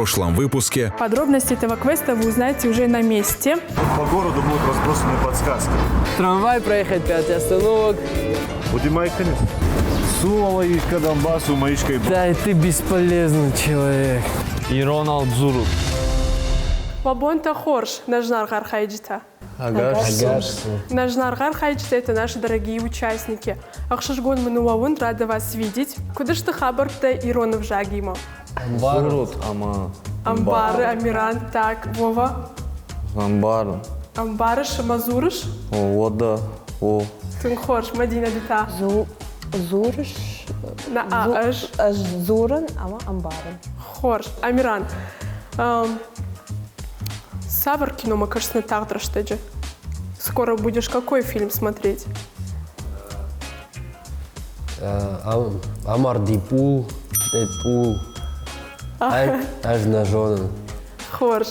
прошлом выпуске. Подробности этого квеста вы узнаете уже на месте. По городу будут разбросаны подсказки. Трамвай проехать 5 остановок. Удимай конец. Сулова к Донбассу, Маичкой. Да, ты бесполезный человек. И Роналд Зуру. Вабонта Хорш, Нажнаргар Хайджита. Нажнаргар Хайджита – это наши дорогие участники. Ахшашгон Мануавун, рада вас видеть. Куда ж ты хабар-то Иронов Жагима? Зурут, ама. Амбары, Амиран, так, Вова. Амбар. Амбарыш, Мазурыш. Вода. О. Тынхорш, Мадина Дита. Зурыш. На Аш. Зуран, ама амбарын. Хорш, Амиран. Савр кино, мы, кажется, тагдрыштеджи. Скоро будешь какой фильм смотреть? Амар Дипул, Дэдпул, Ажнажонан, Хорш.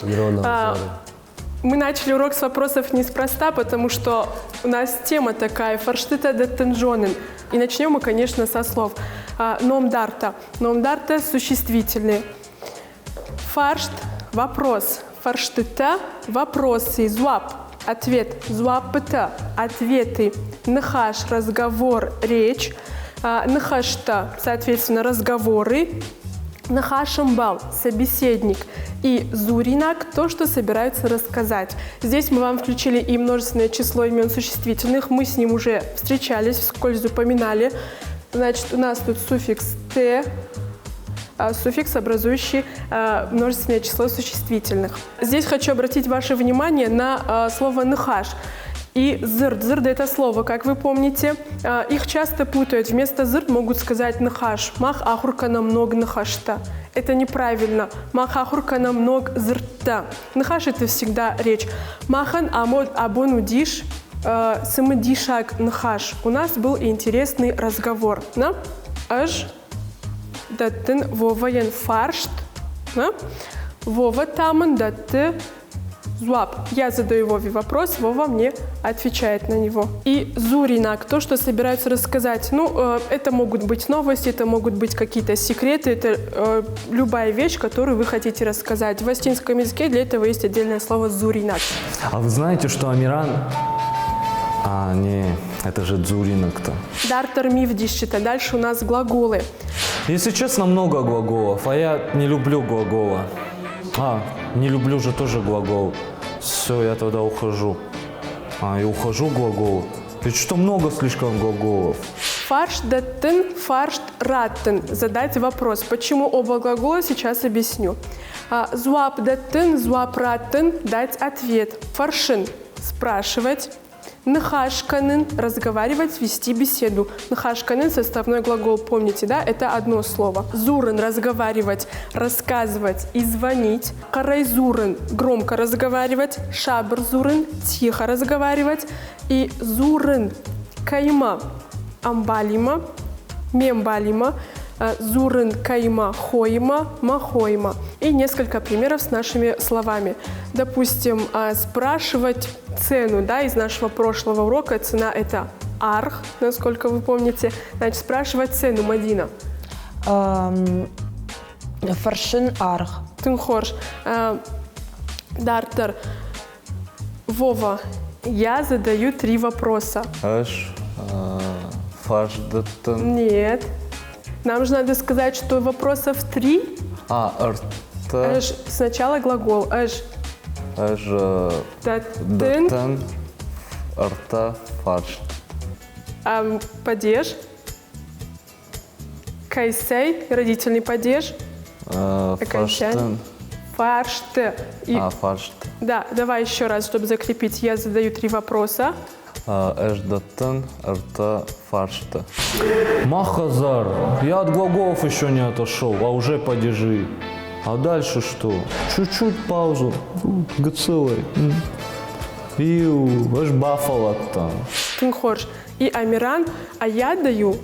Мы начали урок с вопросов неспроста, потому что у нас тема такая «Фарштыта деттенжонен». И начнем мы, конечно, со слов «номдарта». «Номдарта» – существительные. «Фаршт» – вопрос. «Фарштыта» – вопросы. «Зуап» – ответ. «Зуапыта» – ответы. «Нахаш» – разговор, речь. «Нахашта» – соответственно, разговоры. Нахашамбал – собеседник. И зуринак – то, что собираются рассказать. Здесь мы вам включили и множественное число имен существительных. Мы с ним уже встречались, вскользь упоминали. Значит, у нас тут суффикс «т», суффикс, образующий множественное число существительных. Здесь хочу обратить ваше внимание на слово «нахаш». И зырд. Зырд – это слово, как вы помните. Их часто путают. Вместо зырд могут сказать нахаш. Мах ахуркана много нахашта. Это неправильно. Мах ахуркана много зырта. Нахаш – это всегда речь. Махан амод абону диш самодишак нахаш. У нас был интересный разговор. На? Аж даттын воваян фаршт. На? Вова таман датты. Зуап. Я задаю Вове вопрос, Вова мне отвечает на него. И зуринак, то, что собираются рассказать. Ну, это могут быть новости, это могут быть какие-то секреты, это любая вещь, которую вы хотите рассказать. В астинском языке для этого есть отдельное слово зуринак. А вы знаете, что Амиран... не, это же дзуринак-то. Дартер мивдищита. Дальше у нас глаголы. Если честно, много глаголов, а я не люблю глагола. Не люблю же тоже глагол. Все, я тогда ухожу. И ухожу глагол. Ведь что много слишком глаголов. Фарш даттын, фарш раттын. Задать вопрос. Почему оба глагола, сейчас объясню. Зуап даттын, зуап раттын. Дать ответ. Фаршин – спрашивать. Нахашканын – разговаривать, вести беседу. Нахашканын – составной глагол, помните, да? Это одно слово. Зурын – разговаривать, рассказывать и звонить. Карайзурын – громко разговаривать. Шабрзурын – тихо разговаривать. И зурын – кайма, амбалима, мембалима. Зурын, кайма, хоима, махоима. И несколько примеров с нашими словами. Допустим, спрашивать цену, да, из нашего прошлого урока. Цена – это арх, насколько вы помните. Значит, спрашивать цену, Мадина. Фаршин арх. Тынхорш. Дартер. Вова, я задаю 3 вопроса. Фарштыттын. Нет. Нам же надо сказать, что вопросов 3. Рта. Сначала глагол. Даттын. Рта. Фаршт. Падеж. Кайсей. Родительный падеж. Фарштын. Фаршт. Фаршт. Да, давай еще раз, чтобы закрепить. Я задаю 3 вопроса. Даттын. Рта. Фаршт. Махазар, я от глаголов еще не отошел, а уже падежи. А дальше что? Чуть-чуть паузу. Гцелый. Аж бафало там. Тынхорш. И Амиран. А я даю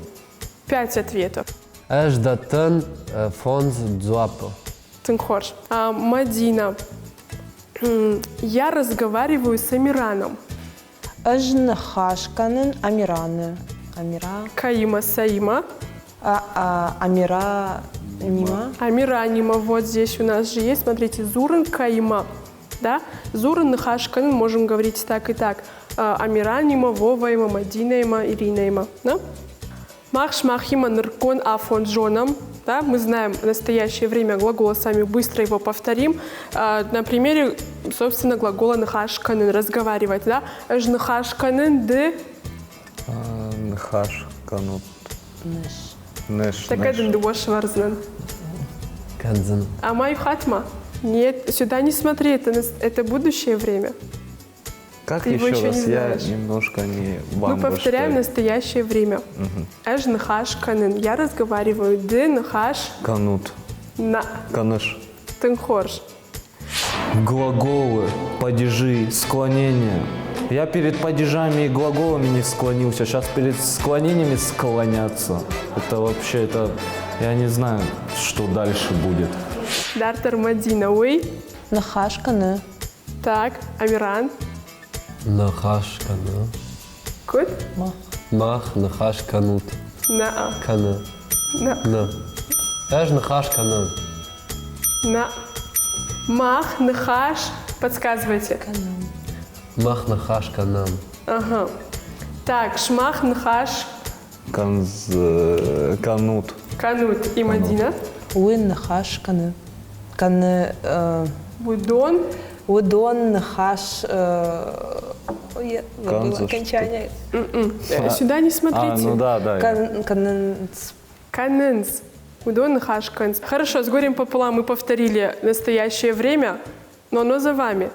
5 ответов. Даттын фонз дзуапо. Тынхорш. Мадина. Я разговариваю с Амираном. Нахашканын амираны. Амира. Каима Саима. Амира Нима. Амиранима. Вот здесь у нас же есть, смотрите, зурын кайма. Да? Зурын нахашканын можем говорить так и так. Амиранима, Вовайма, Мадинайма, Иринайма. Да? Мах шмахима ныркон афон джоном. Да? Мы знаем в настоящее время глагола, сами быстро его повторим. На примере, собственно, глагола нахашканын, разговаривать. Да? Эж нахашканын ды. Нхаш, канут. Неш. Так это дуаш варзнан. Канзан. А май хатма? Нет, сюда не смотри, это будущее время. Как Ты его еще еще раз? не Я знаешь. немножко не Мы бамба, повторяем что ли. настоящее время. Эж нахаш канын. Я разговариваю. Ды нахаш Канут. на Каныш. тынхорж. Глаголы, падежи, склонения. Я перед падежами и глаголами не склонился, сейчас перед склонениями склоняться. Это вообще, я не знаю, что дальше будет. Дартер Мадина. Уй. Нахашканы. Так, Амиран. Нахаш кана. Кут. Мах нахаш канут. На. Кана. На. На. Эж нахаш канан. На. Мах, нахаш. Подсказывайте. Мах нахаш канан. Ага. Так, шмах, нахаш, Канут. канут и Мадина. Уин нахашканы. Каны. Будон. Удон нахаш. Ой, я забыла Канзаш. окончание. Сюда не смотрите. Ну да. Канынц. Канынс. Удон, нахаш, канц. Хорошо, с горем пополам мы повторили настоящее время, но оно за вами.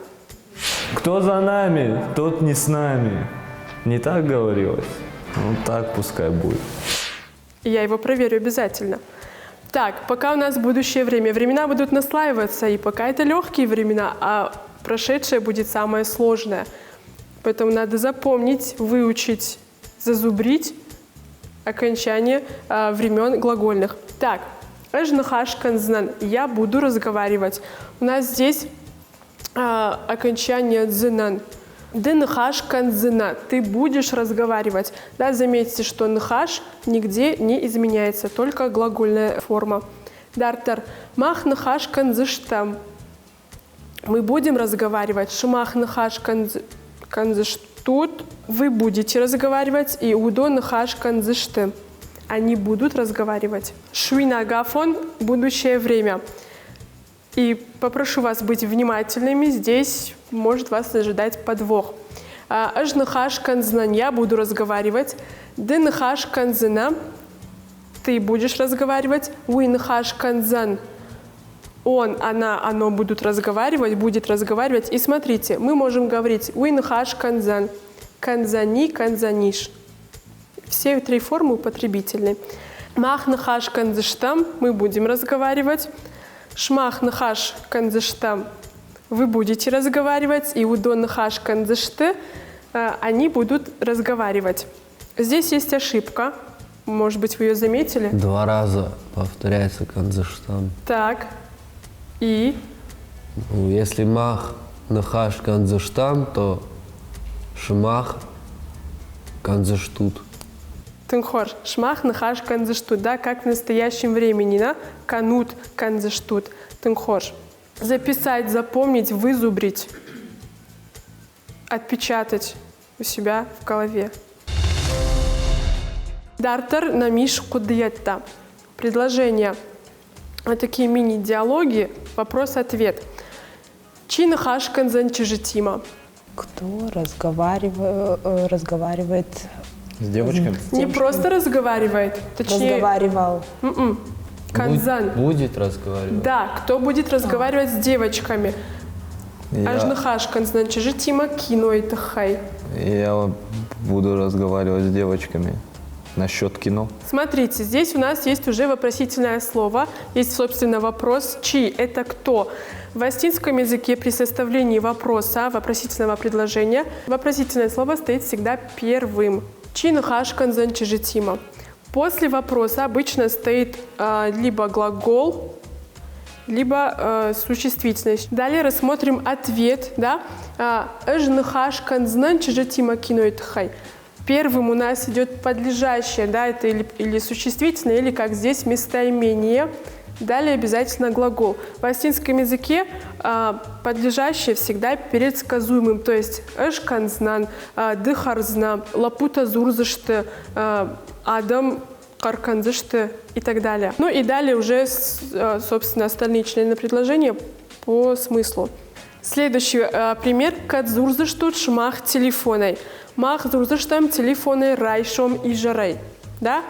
Кто за нами, тот не с нами. Не так говорилось? Ну так пускай будет. Я его проверю обязательно. Так, пока у нас будущее время. Времена будут наслаиваться, и пока это легкие времена, а прошедшее будет самое сложное. Поэтому надо запомнить, выучить, зазубрить окончание времен глагольных. Так, эж нахаш канзнан. Я буду разговаривать. У нас здесь окончание дзинан. Ды нахаш канзына. Ты будешь разговаривать. Да, заметьте, что нахаш нигде не изменяется, только глагольная форма. Дартер. Мах нахаш канзыштам. Мы будем разговаривать. Шмах нахаш канзыштут. Вы будете разговаривать. И удо нахаш канзышты. Они будут разговаривать. Швинагафон. Будущее время. И попрошу вас быть внимательными. Здесь может вас ожидать подвох. Аж нахаш канзнан. Я буду разговаривать. Ды нахаш канзына. Ты будешь разговаривать. Уй нахаш канзан. Он, она, оно будут разговаривать, будет разговаривать. И смотрите, мы можем говорить уй нахаш канзан. Канзани, канзаниш. Все три формы употребительны. Мах нахаш канзыштам. Мы будем разговаривать. Шмах нахаш канзыштам. Вы будете разговаривать. И удон нахаш канзышты. Они будут разговаривать. Здесь есть ошибка. Может быть, вы ее заметили? 2 раза повторяется канзыштам. Так. И Ну, если мах нахаш канзыштам, то шмах канзыштут. тынхор. Шмах нахаш канзыштут. Да, как в настоящем времени. Да? Канут канзыштут. Тынхор. Записать, запомнить, вызубрить. Отпечатать у себя в голове. Дартер намиш кудиетта. Предложение. Вот такие мини-диалоги. Вопрос-ответ. Чи нахаш канзанчижитима. Кто разговаривает? С девочками? Не просто разговаривает, точнее, Разговаривал. канзан. Будет разговаривать. Да, кто будет разговаривать с девочками? Аж нахаш канзанчижитима кино и тахай. Я буду разговаривать с девочками насчет кино. Смотрите, здесь у нас есть уже вопросительное слово, есть, собственно, вопрос «чи» — это кто? В астинском языке при составлении вопроса, вопросительного предложения, вопросительное слово стоит всегда первым. «Чи нахаш канзанчижитима». После вопроса обычно стоит либо глагол, либо существительность. Далее рассмотрим ответ. Да? «Эж нахаш канзанчижитима кино и тхай». Первым у нас идет подлежащее, да, это или существительное, или, как здесь, местоимение. Далее обязательно глагол. В осетинском языке подлежащее всегда перед сказуемым, то есть эшканзнан, дыхарзна, лапута зурзышты, адам карканзышты и так далее. Ну и далее уже, собственно, остальные члены предложения по смыслу. Следующий пример. Кад зурзыштут шмах телефоной. Мах зурзыштам телефоной райшом и жарей. Да?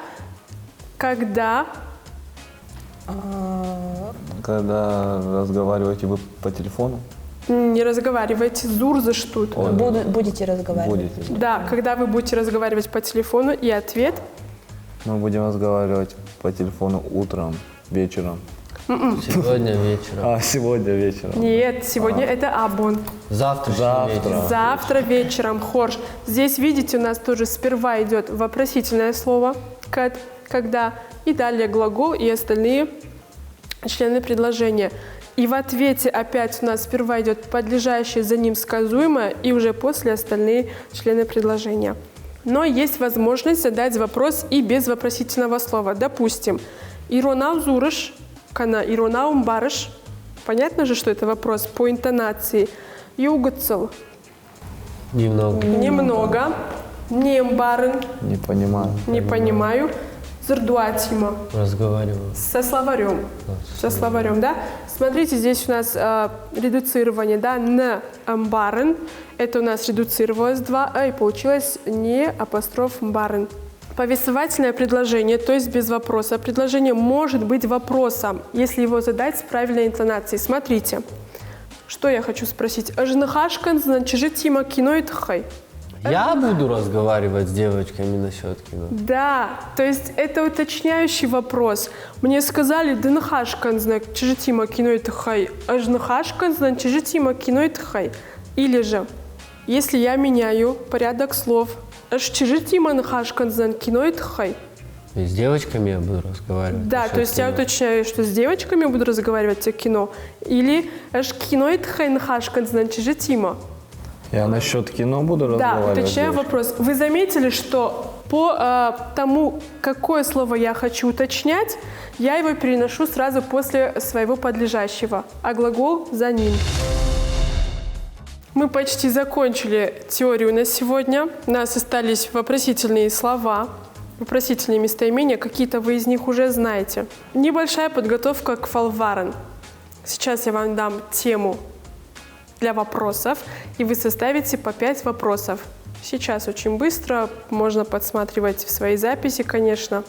Когда... Когда разговариваете вы по телефону? Не разговаривайте, зурзыштут. Будете разговаривать. Будете. Да, когда вы будете разговаривать по телефону, и ответ? Мы будем разговаривать по телефону утром, вечером. Сегодня вечером. Сегодня вечером. Нет, сегодня это абон. Завтра. вечером. Завтра вечером, хорш. Здесь, видите, у нас тоже сперва идет вопросительное слово, когда, и далее глагол и остальные члены предложения. И в ответе опять у нас сперва идет подлежащее за ним сказуемое, и уже после остальные члены предложения. Но есть возможность задать вопрос и без вопросительного слова. Допустим, иронау зурыш, кана иронаум барыш. Понятно же, что это вопрос по интонации. Югацел. Немного. Немного. Нембарын. Не понимаю. Не понимаю. Зардуатима. Разговариваю. Со словарем. Со словарем, да? Смотрите, здесь у нас редуцирование, да, на амбарен. Это у нас редуцировалось 2 и получилось не апостроф мбарен. Повествовательное предложение, то есть без вопроса. Предложение может быть вопросом, если его задать с правильной интонацией. Смотрите, что я хочу спросить. Ажнахашкан, значит, тима киноид хай. Я буду разговаривать с девочками насчет кино. Да, то есть это уточняющий вопрос. Мне сказали, дынхашкан, значит, тима киноид хай. Ажнахашкан, значит, тима киноид хай. Или же, если я меняю порядок слов, ашчижитима нахашкан, значит, киноид хай. И с девочками я буду разговаривать. Да, насчет то есть я кино. уточняю, что с девочками я буду разговаривать о кино. Или аш киноид хай нахашкан, значит, тима. Я насчет кино буду Да, разговаривать. уточняю девочка. вопрос. Вы заметили, что по тому, какое слово я хочу уточнять, я его переношу сразу после своего подлежащего, а глагол за ним. Мы почти закончили теорию на сегодня. У нас остались вопросительные слова, вопросительные местоимения. Какие-то вы из них уже знаете. Небольшая подготовка к фалварен. Сейчас я вам дам тему для вопросов, и вы составите по 5 вопросов. Сейчас очень быстро, можно подсматривать в свои записи, конечно,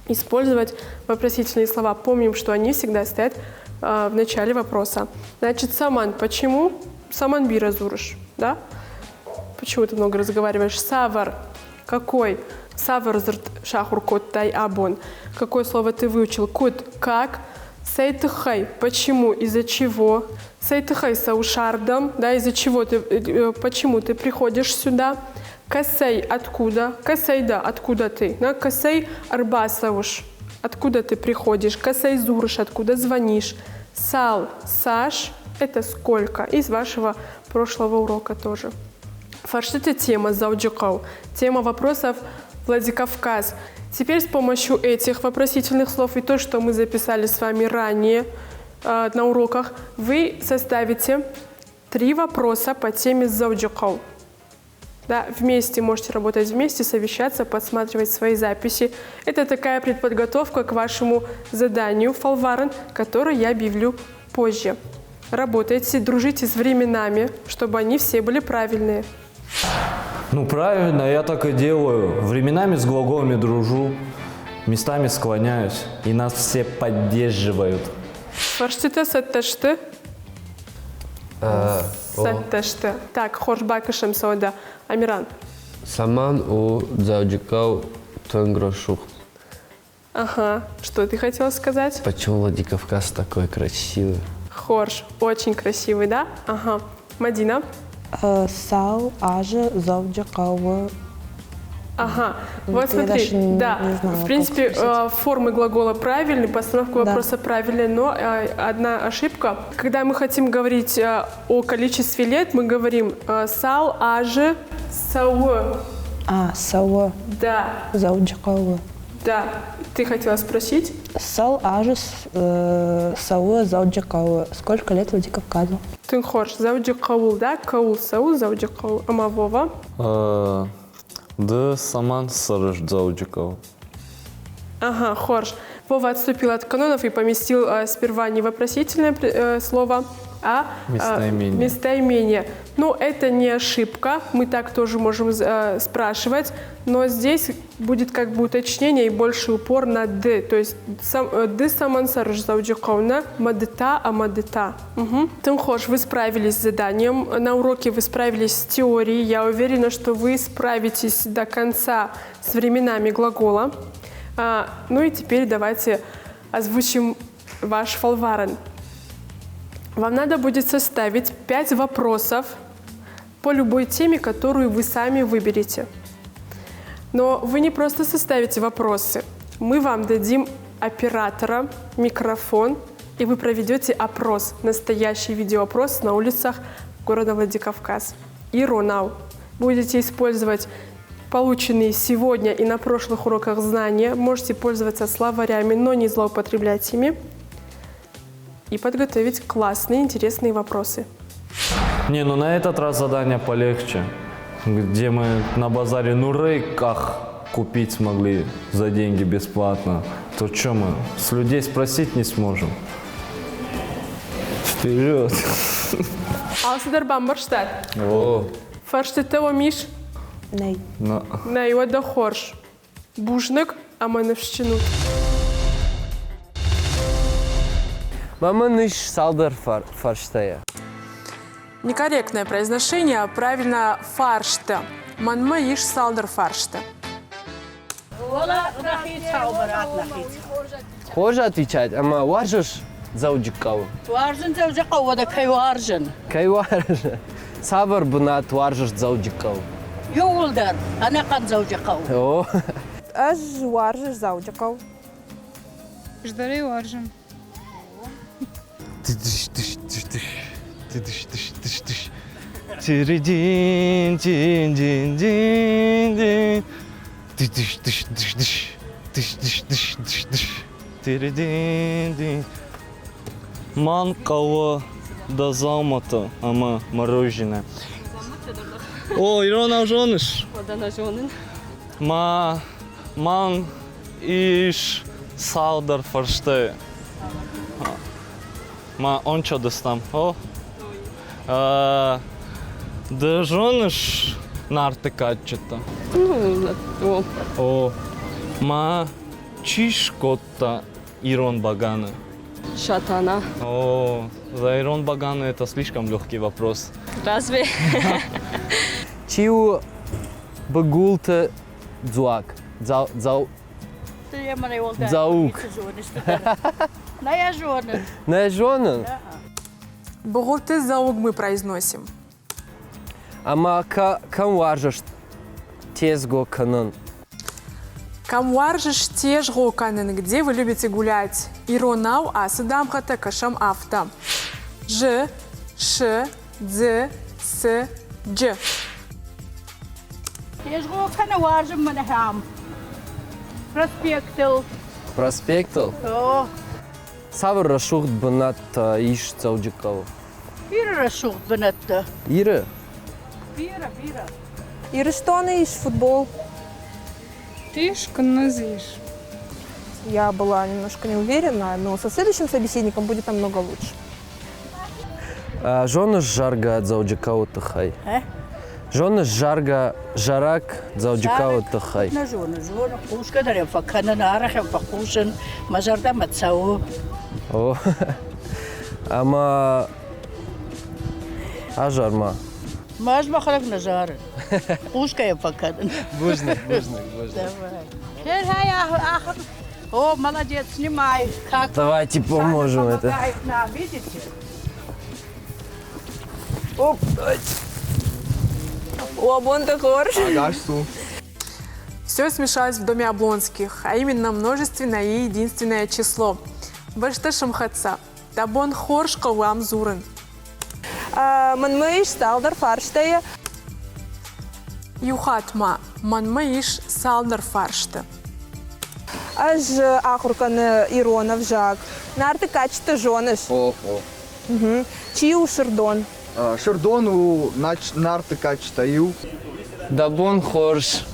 использовать вопросительные слова. Помним, что они всегда стоят в начале вопроса. Значит, саман, почему? Саман бира зурыш, да? Почему ты много разговариваешь? Савар, какой? Савар зрт шахур кот тай абон. Какое слово ты выучил? Кот, как? Сейтхай, почему, из-за чего? Сейтхай саушардам, да, из-за чего ты, почему ты приходишь сюда? Касей, откуда? Касей, да, откуда ты? Да? Касей арбасауш, откуда ты приходишь? Касей зурыш, откуда звонишь? Сал, Саш, это сколько? Из вашего прошлого урока тоже. Фарштыта тема зауджикау, тема вопросов Владикавказ. Теперь с помощью этих вопросительных слов и то, что мы записали с вами ранее на уроках, вы составите 3 вопроса по теме зауджикау. Да, вместе можете работать вместе, совещаться, подсматривать свои записи. Это такая предподготовка к вашему заданию фалварен, который я объявлю позже. Работайте, дружите с временами, чтобы они все были правильные. Ну правильно, я так и делаю. Временами с глаголами дружу, местами склоняюсь, и нас все поддерживают. Фарштыта сатташты. Сатташты. Так, хоршбакышем сода. Амиран. Саман у дзауджикау тунгрошух. Ага. Что ты хотела сказать? Почему Владикавказ такой красивый? Хорш. Очень красивый, да? Ага. Мадина. Сау, ажа, зауджакау. Ага, Вот вот я смотри, даже не да, знала, в принципе, как писать. формы глагола правильные, постановка Да. вопроса правильная, но одна ошибка. Когда мы хотим говорить о количестве лет, мы говорим сал, аже, сау. Сау, Да, зауджакау. да. Ты хотела спросить? Сал аже сауы зауджи кауы. Сколько лет Владикавказу? Тынхорш, зауджи каул, да? Каул сау, зауджи каул. Ама Вова? Да саман сарыш дзауджиков. Ага, хорш. Вова отступил от канонов и поместил сперва не вопросительное слово, а Местоимение. местоимение. Но это не ошибка, мы так тоже можем спрашивать, но здесь будет как бы уточнение и больше упор на «д», то есть «ды саман сарыш зауджикауна», «мадыта», а «мадыта». Тынхош, вы справились с заданием, на уроке вы справились с теорией, я уверена, что вы справитесь до конца с временами глагола. Ну и теперь давайте озвучим ваш фолварен. Вам надо будет составить 5 вопросов по любой теме, которую вы сами выберете. Но вы не просто составите вопросы. Мы вам дадим оператора, микрофон, и вы проведете опрос, настоящий видеоопрос на улицах города Владикавказ. И Ронау. Будете использовать полученные сегодня и на прошлых уроках знания, можете пользоваться словарями, но не злоупотреблять ими, и подготовить классные, интересные вопросы. Не, ну на этот раз задание полегче, где мы на базаре Нурейках купить смогли за деньги бесплатно. То что мы с людей спросить не сможем? Вперед! Алсыдар бамбарштат. О, Фарштете омиш, Ней. на его хорш. Бужник, а маневщину. Маманыш салдар фарштая. Некорректное произношение, правильно фаршта. Манма иш салдар фаршта. Хоже отвечать, ама варжиш зауджикау. Варжен зауджикау, вода кай варжен. Кай варжиш? Сабар бунат варжиш зауджикау. Юлдар, ана кан зауджикау. О, Аж варжиш зауджи кау. Ждали варжен. Манкова до замата, ама мороженое. О, Ирона жоныш. Ман иш салдар фарште. Ма он что достам? О. Да жоныш нарты качета. О. Ма чишкота Ирон Багана. Шатана. О, за Ирон Багана это слишком легкий вопрос. Разве? чиу багулта дзуак. Заук. На я жорна. На жонен? Боготы зауг мы произносим. Ама кам варжиш тезго канон. Камваржиш теж гоканен, где вы любите гулять. Иронау асыдам хата кашам авто. Ж, ш, дз, с, дж. Я жгу кана варжен манахам. Проспектил. Проспектал. О, Сабар рашухт бунат иш зауджикау. бира рашух бенетта. Ира? Бира. И что она ищет футбол? Ты шканазишь. Я была немножко не уверена, но со следующим собеседником будет намного лучше. Жона жарга зауджикау тахай. Жона жарак зауджикау тахай. На жона. Пушка дарем факана нарахем факушен. Мазарда мацау. О, ама ажарма. Маз бахарак назар. Пушка я факана. Бужник. Давай. О, молодец, снимай. Как? Давайте поможем это. Помогает нам, видите? Оп, Лабон-то хорош. Все смешалось в доме Облонских, а именно множественное и единственное число. Башта шамхатса. Табон хоршка вам зурен. Манмейш салдар фарштая. Юхатма. Манмаиш салдар фаршта. Аж Ахуркан Иронов Жак. Нарты качта жоныш. Чиу Шердон. Шердону нарты качтаю. Дабон хорш.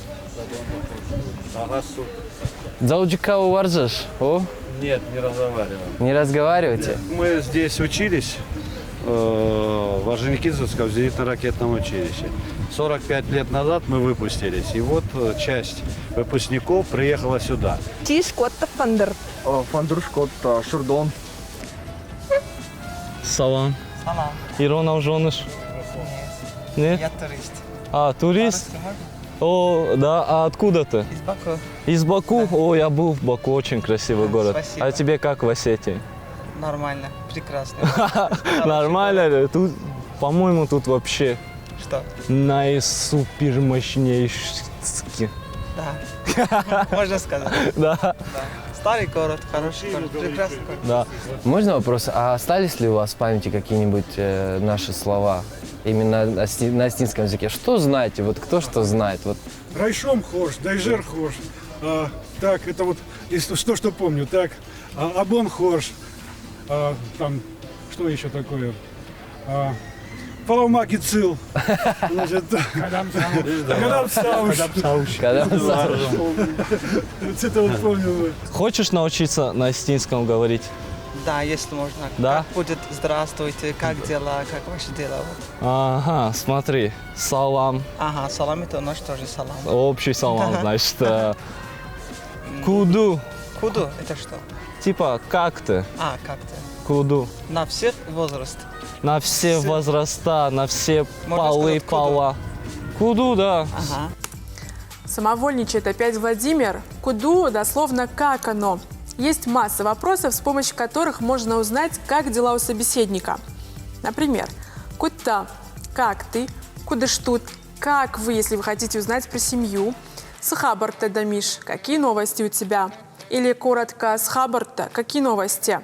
Зауджикау варжаш? О? Нет, не разговариваем. Не разговариваете? Мы здесь учились в Орджоникидзевском зенитно-ракетном училище. 45 лет назад мы выпустились, и вот часть выпускников приехала сюда. Чи Шкотта Фандер. Фандуршкот Шердон. Салам. Салам. Иронов женыш? Нет. Я турист. А, турист? О, да, а откуда ты? Из Баку. Из Баку? Да. О, я был в Баку, очень красивый город. Спасибо. А тебе как в Осетии? Нормально, прекрасно. Нормально? Тут, по-моему, тут вообще Что? наисупермощнейший. Да. Можно сказать. Да. Да. Старый город, хороший город, прекрасный город. Да. Можно вопрос? А остались ли у вас в памяти какие-нибудь наши слова? Именно на осетинском языке. Что знаете? Вот кто что знает? Вот. Райшом хош, дайжер хош. Так, это вот, что помню. Так, Абон хош. Там, что еще такое? Паломаки цил. Значит, Кадам Сауш. Это вот помню. Хочешь научиться на осетинском говорить? Да, если можно. Да? Как будет здравствуйте, как дела, как ваши дела? Ага, смотри. Салам. Ага, салам это наш тоже салам. Общий салам, значит. Куду. Куду это что? Типа, как ты? А, как ты? Куду. На все возраст. На все возраста, на все Можно полы, сказать, куду. пола. Куду, да. Ага. Самовольничает опять Владимир. Куду дословно «как оно». Есть масса вопросов, с помощью которых можно узнать, как дела у собеседника. Например, «Кутта» – «как ты?», «Кудыштут?» – «как вы?», если вы хотите узнать про семью. «Схабарта дамиш» – «какие новости у тебя?». Или коротко «Схабарта» – «какие новости?».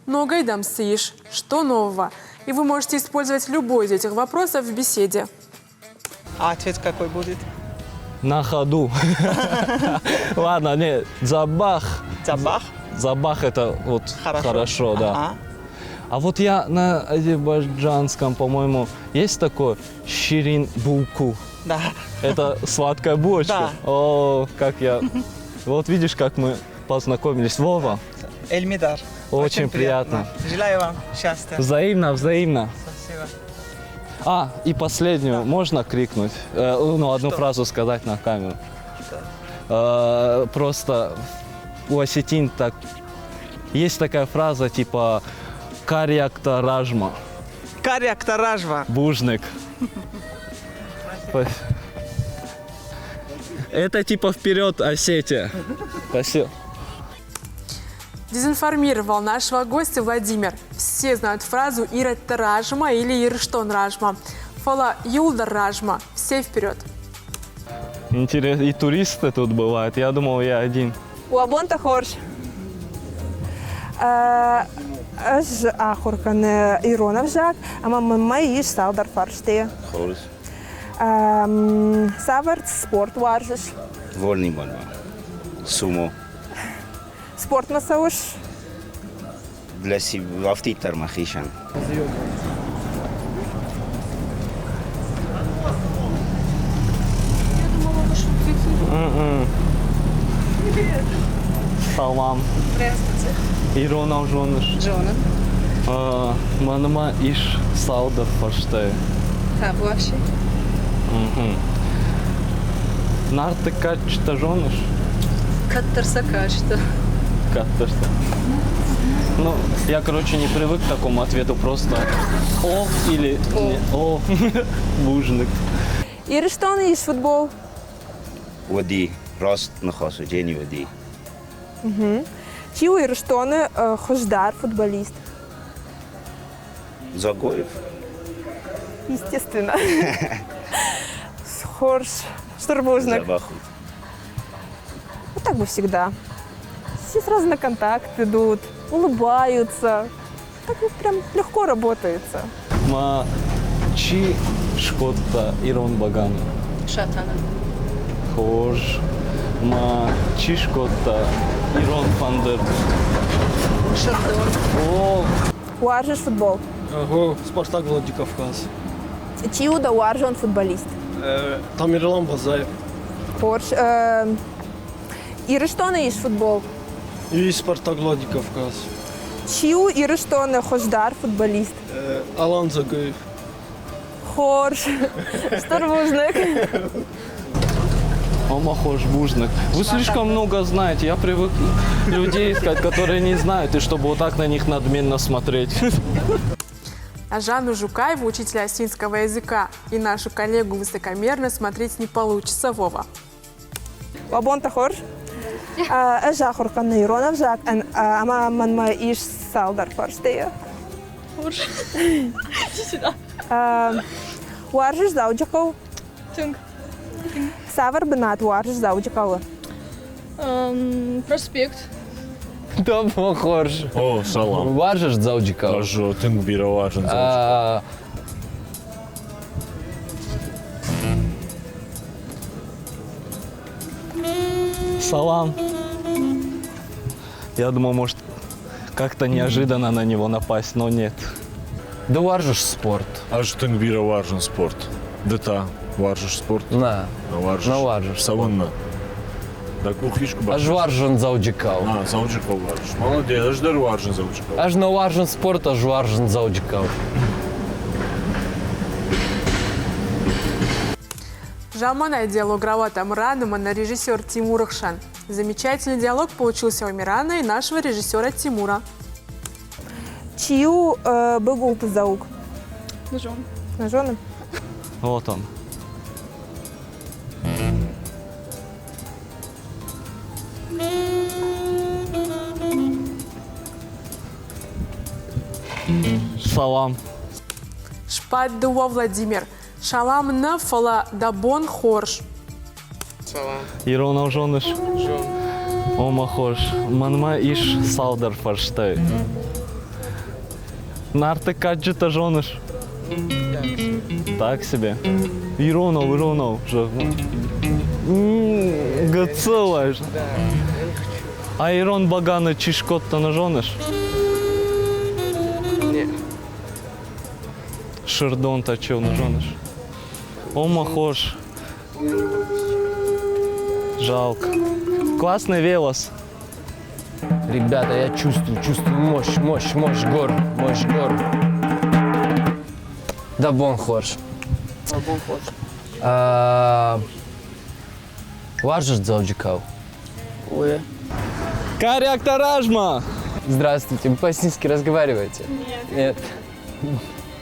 «Ногай дамсиш» – «что нового?». И вы можете использовать любой из этих вопросов в беседе. А ответ какой будет? На ходу. Ладно, не, забах. Забах? Забах это вот хорошо, да. Ага. А вот я на азербайджанском, по-моему, есть такое ширин булку. Да. Это сладкая булочка. Да. О, как я. Вот видишь, как мы познакомились. Вова. Эльмидар. Очень приятно. Желаю вам счастья. Взаимно, взаимно. Спасибо. А, и последнюю можно крикнуть? Ну, одну фразу сказать на камеру. Просто у осетин так есть такая фраза типа «карьякта ражма». Карьякта ражма. Бужник. Это типа вперед, Осетия. Спасибо. Дезинформировал нашего гостя Владимир. Все знают фразу «Ирет ражма» или «Ирштон ражма». Фала юлдар ражма. Все вперед. Интересно, и туристы тут бывают. Я думал, я один. Уабонта хорш. Аж Ахуркан Иронов Жак. Мама Маиш Салдар Фарште. Хорш. Саварт спорт варжиш. Вольный мальма. Сумо. Спорт масауш. Для себя автитар махишан. Салам. Здравствуйте. Иронов женыш. Джона. Маныма иш Салдар Фарште. А, вообще? Нарты качта женыш? Каттарса качта. Как-то что. Ну, я, короче, не привык к такому ответу. Просто «о» или не «о». Бужник. Ирштон иш футбол. Води. Рост на хосу. День води. Чиу Ирштоны хождар футболист. Загоев. Естественно. Хорш. Штурбужник. Забаху. Вот так бы всегда. Все сразу на контакт идут, улыбаются. Так вот прям легко работается. Ма чи шкотта Ирон Баган. Шатана. Хож. Ма чи шкотта Ирон Фандер. Шардон. О, Уаржеш футбол. ого, Спартак Владикавказ. Чию да уаржон футболист. Тамерлан Базаев. Хорш. Ирыштоны иш футбол. И Спартак Владикавказ. Чию ирыштоны хождар футболист. Алан Загаев. Хорш. Старбужник. Омахош Бужник. Вы слишком много знаете. Я привык людей искать, которые не знают, и чтобы вот так на них надменно смотреть. А Жанну Жукаеву, учителя осетинского языка, и нашу коллегу высокомерно смотреть не получится, Вова. Лабонта хорш. Жахур канны Иронов жак. Ама манма иш салдар фарштея. Хорш. Иди сюда. Уаржеш зауджаков. Тюнг. Савар бенат уаржеш зауджакова. Проспект. Да, похож. О, салам. Варжеш Дзауджиков. Ажо, Тынгбира важен. Салам. Я думал, может, как-то неожиданно на него напасть, но нет. Да варжеш спорт. Аж Тынгбира важен спорт. Дета варжеш спорт. На. Варжеш. На варжеш. Савынна. Да кухишку бачиш. Аж варжен Дзауджиков. А, Дзауджиков варжеш. Молодец, аж дар варжен Дзауджиков. Аж на варжен спорт, аж варжен Дзауджиков. Жалманай диалог Равата Муранова на режиссер Тимур Ихшан. Замечательный диалог получился у Мирана и нашего режиссера Тимура. Чию бегулты заук. Ножом. Ножоным. Вот он. Салам. Шпат дуо Владимир. Шалам на фала дабон хорш. Салам. Ирона жоныш. Омахош. Манма иш салдар фарштай. Нарты каджита жоныш. Так себе. Иронов. Гацелаешь. А Ирон Багана чишкот-то нажоныш? Нет. Шердон-то чё нажоныш? Омахош. Жалко. Классный велос. Ребята, я чувствую мощь гор. Да бон хорш. Варжеш Дзауджиков. Ой. Каряк Таражма! Здравствуйте, вы по-осетински разговариваете? Нет.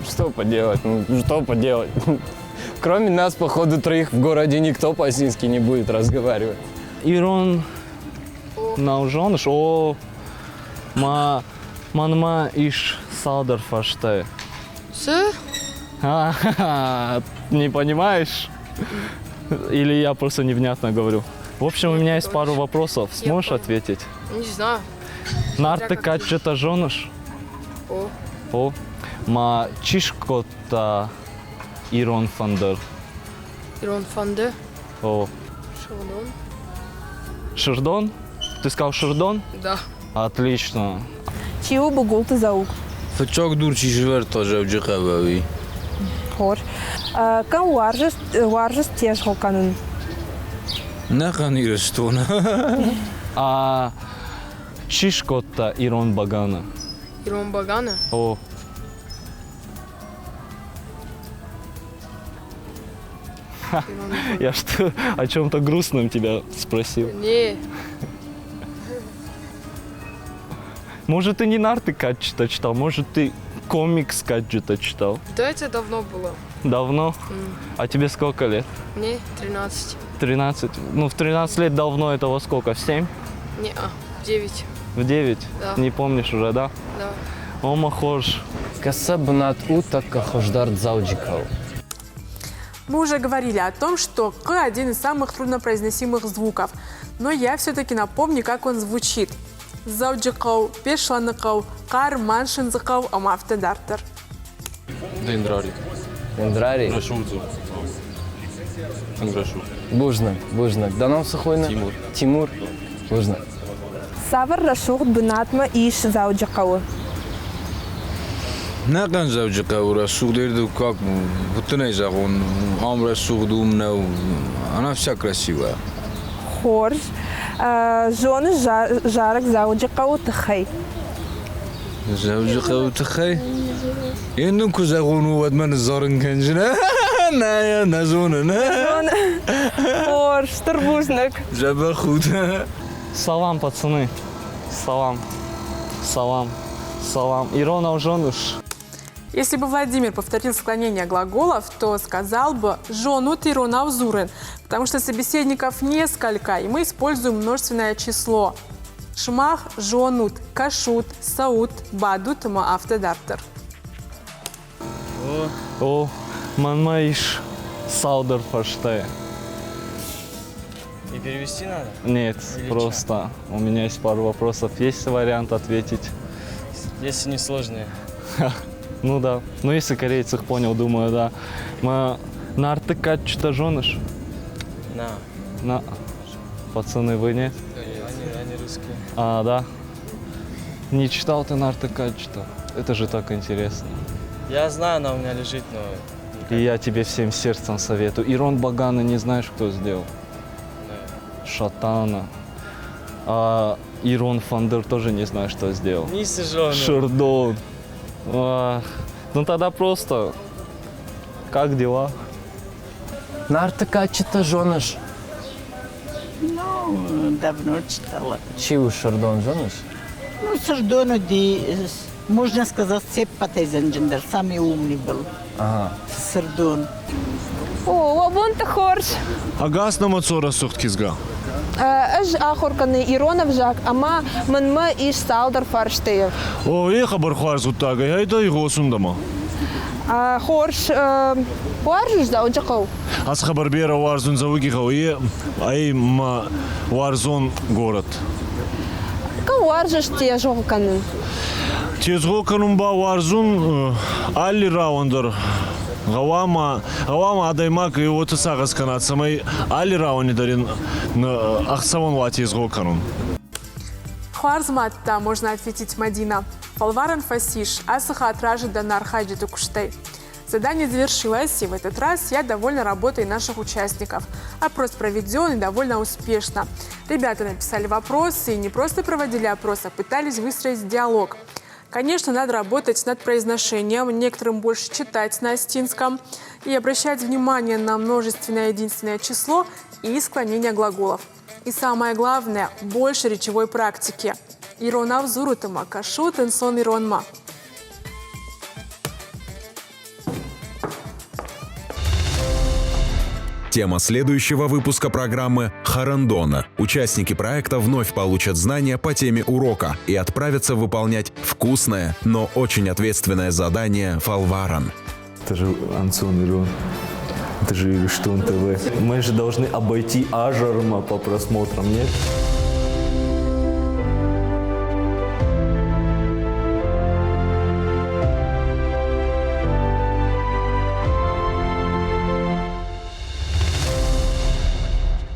Что поделать? Кроме нас, походу, троих в городе никто по-осетински не будет разговаривать. Ирон наужоныш. О, манма иш салдар фаштай. Не понимаешь? Или я просто невнятно говорю? В общем, у меня есть пару вопросов. Сможешь ответить? Не знаю. Нарты качета жоныш? О. Ма чишкота Ирон Фандер. Ирон Фанде. О. Шардон. Шердон? Ты сказал Шердон? Да. Отлично. Чию бегулты заук. Çok durçi живер тоже в Джихавави. Хорш. Кам уаржеш теж холканын. Нахан ирестона. А чишкота Ирон Багана? Ирон Багана. О. Я что, о чем-то грустном тебя спросил? Не. Может, ты не нарты Каджита читал, может, ты комикс Каджита читал? Да, это давно было. Давно? А тебе сколько лет? Мне 13. 13? Ну, в 13 лет давно это во сколько? В 7? Не, в 9. В 9? Да. Не помнишь уже, да? Да. Омахош. Касабнат утака хождар Дзауджиков. Мы уже говорили о том, что «к» – один из самых труднопроизносимых звуков. Но я все-таки напомню, как он звучит. Зауджиков, пешланыков, кар, маншинзыков, амафтедартер. Дендрарик. Дендрарик. Рашудзу. Бужнак. Да нам сухой на. Тимур. Бужнак. Савар рашух бынатма иш зауджакавы. نقن زوجك ورسوق ديردو как بتنيزا он ام رسوق دومنا она вся красивая. Хорж. Жены жарок зауджакавы тхай. زوجك وتخي إنكم زغونوا ودمن الزارن كنجنا نايا نزونا Хорж, турбузник. جبل خود. Салам, пацаны. Салам. Салам. Салам. Ирона ужонуш. Если бы Владимир повторил склонение глаголов, то сказал бы «жонут ирона взурен», потому что собеседников несколько, и мы используем множественное число. Шмах, жонут, кашут, саут, бадут, автодаптер. О, манмаиш. Саудер фаштей. И перевести надо? Нет, Или просто у меня есть пару вопросов. Есть вариант ответить? Если не сложные. Ну да. Ну если корейец их понял, думаю, да. Мы на артыкать что женыш? На. Пацаны, вы нет? Они русские. А, да. Не читал ты на артыкать что? Это же так интересно. Я знаю, она у меня лежит, но... И я тебе всем сердцем советую. Ирон Багана не знаешь, кто сделал? Шатана. А Ирон Фандер тоже не знаю, что сделал. Не сижу. Шердон. Ах. Ну тогда просто. Как дела? Нартыка чита жонаш. Ну, давно читала. Чиу Шердон жонаш? Ну, Шердон, можно сказать, все патезенджендер, самый умный был. Ага. Шердон. О, вон ты хорж. Агас на мацора сухткизга. Эж ахорканы Иронов жак, ама манма иш салдар фарштеев. О, я хабар хуарзуттага, я это и госундама. Хорж варжуш зауджакав. Аз хабар бера варзун завуги хауе, ай ма варзун город. Ка варжуш те жоканы. Тезго канумба варзун алли раундер. Гавама адаймак и вот сагас канат самай алли рауни дарин ахсавон вати тезго канун. Хуарзматта можно ответить Мадина. Фалваран фасиш, асаха отражит данар хаджиту куштей. Задание завершилось, и в этот раз я довольна работой наших участников. Опрос проведен и довольно успешно. Ребята написали вопросы и не просто проводили опрос, а пытались выстроить диалог. Конечно, надо работать над произношением, некоторым больше читать на астинском и обращать внимание на множественное единственное число и склонение глаголов. И самое главное, больше речевой практики. Ирона взурутама, кашу тенсон иронма. Тема следующего выпуска программы «Харандона». Участники проекта вновь получат знания по теме урока и отправятся выполнять вкусное, но очень ответственное задание «Фалваран». Это же Анцун Ирон. Это же Ириштун ТВ. Мы же должны обойти Ажарма по просмотрам, нет?